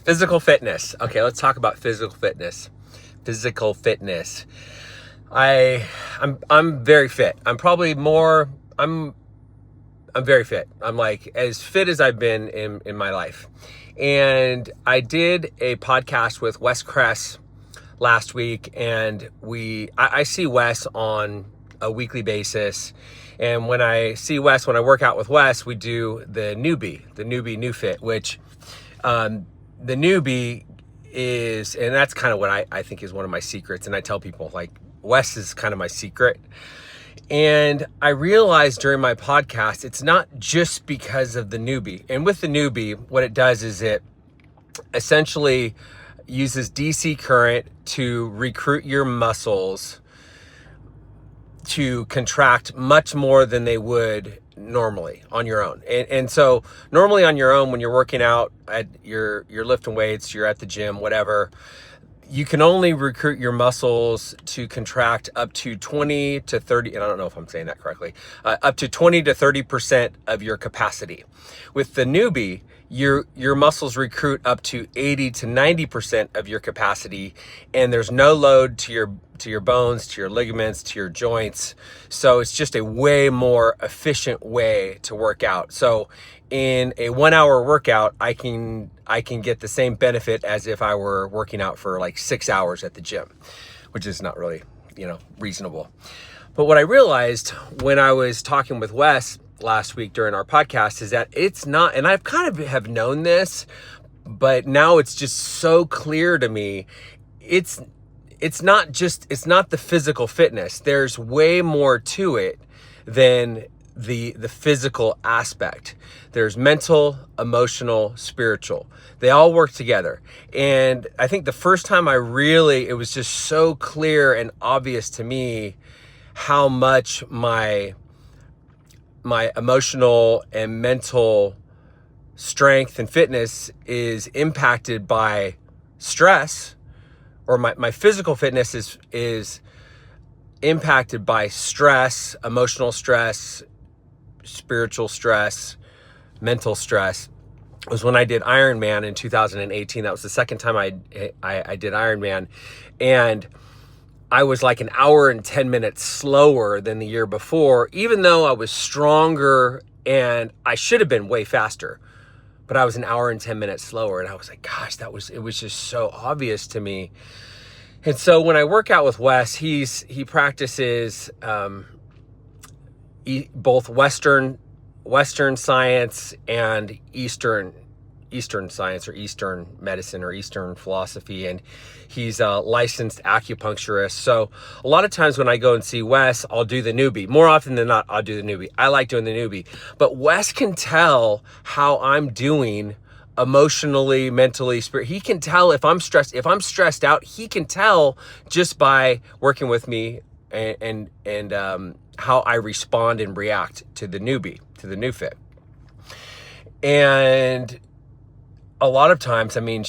Physical fitness. Okay, let's talk about physical fitness. Physical fitness. I'm very fit. I'm very fit. I'm like as fit as I've been in my life. And I did a podcast with Wes Kress last week, and I see Wes on a weekly basis. And when I work out with Wes, we do the newbie new fit, which the newbie is, and that's kind of what I think is one of my secrets. And I tell people, like, Wes is kind of my secret. And I realized during my podcast, it's not just because of the newbie. And with the newbie, what it does is it essentially uses DC current to recruit your muscles to contract much more than they would normally on your own. And so normally on your own, when you're working out, you're lifting weights, you're at the gym, whatever, you can only recruit your muscles to contract up to 20 to 30, and I don't know if I'm saying that correctly, up to 20 to 30% of your capacity. With the newbie, your muscles recruit up to 80 to 90% of your capacity, and there's no load to your bones, to your ligaments, to your joints. So it's just a way more efficient way to work out. So in a 1 hour workout, I can get the same benefit as if I were working out for like 6 hours at the gym, which is not really, reasonable. But what I realized when I was talking with Wes last week during our podcast is that it's not, and I've kind of have known this, but now it's just so clear to me. It's not the physical fitness. There's way more to it than the physical aspect. There's mental, emotional, spiritual. They all work together. And I think the first time it was just so clear and obvious to me how much my emotional and mental strength and fitness is impacted by stress, or my physical fitness is impacted by stress, emotional stress, spiritual stress, mental stress. It was when I did Ironman in 2018. That was the second time I did Ironman. And I was like an hour and 10 minutes slower than the year before, even though I was stronger and I should have been way faster, but I was an hour and 10 minutes slower. And I was like, gosh, it was just so obvious to me. And so when I work out with Wes, he practices both Western science and Eastern science, or Eastern medicine, or Eastern philosophy. And he's a licensed acupuncturist. So a lot of times when I go and see Wes, I'll do the newbie. More often than not, I'll do the newbie. I like doing the newbie. But Wes can tell how I'm doing emotionally, mentally, he can tell if I'm stressed out. He can tell just by working with me and how I respond and react to the newbie, to the new fit. And a lot of times, when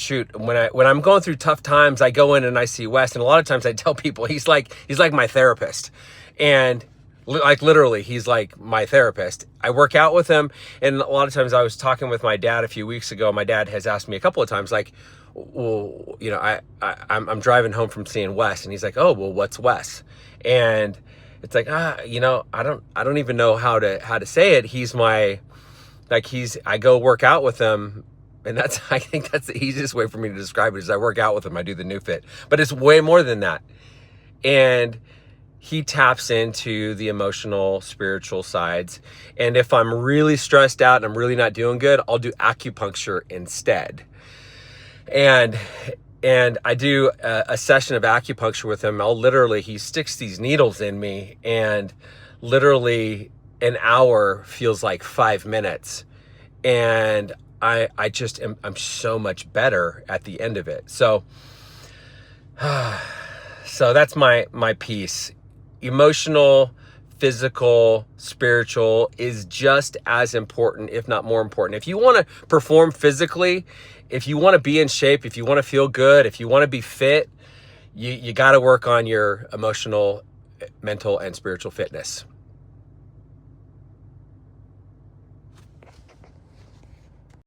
I'm going through tough times, I go in and I see Wes, and a lot of times I tell people he's like my therapist. And like literally, he's like my therapist. I work out with him, and a lot of times, I was talking with my dad a few weeks ago. My dad has asked me a couple of times, like, well, I'm driving home from seeing Wes, and he's like, oh, well, what's Wes? And it's like, I don't even know how to say it. I go work out with him, and I think that's the easiest way for me to describe it, is I work out with him. I do the new fit, but it's way more than that. And he taps into the emotional, spiritual sides. And if I'm really stressed out and I'm really not doing good, I'll do acupuncture instead. And I do a session of acupuncture with him. He sticks these needles in me, and literally an hour feels like 5 minutes. And I'm so much better at the end of it. So that's my piece. Emotional, physical, spiritual is just as important, if not more important. If you want to perform physically, if you want to be in shape, if you want to feel good, if you want to be fit, you got to work on your emotional, mental, and spiritual fitness.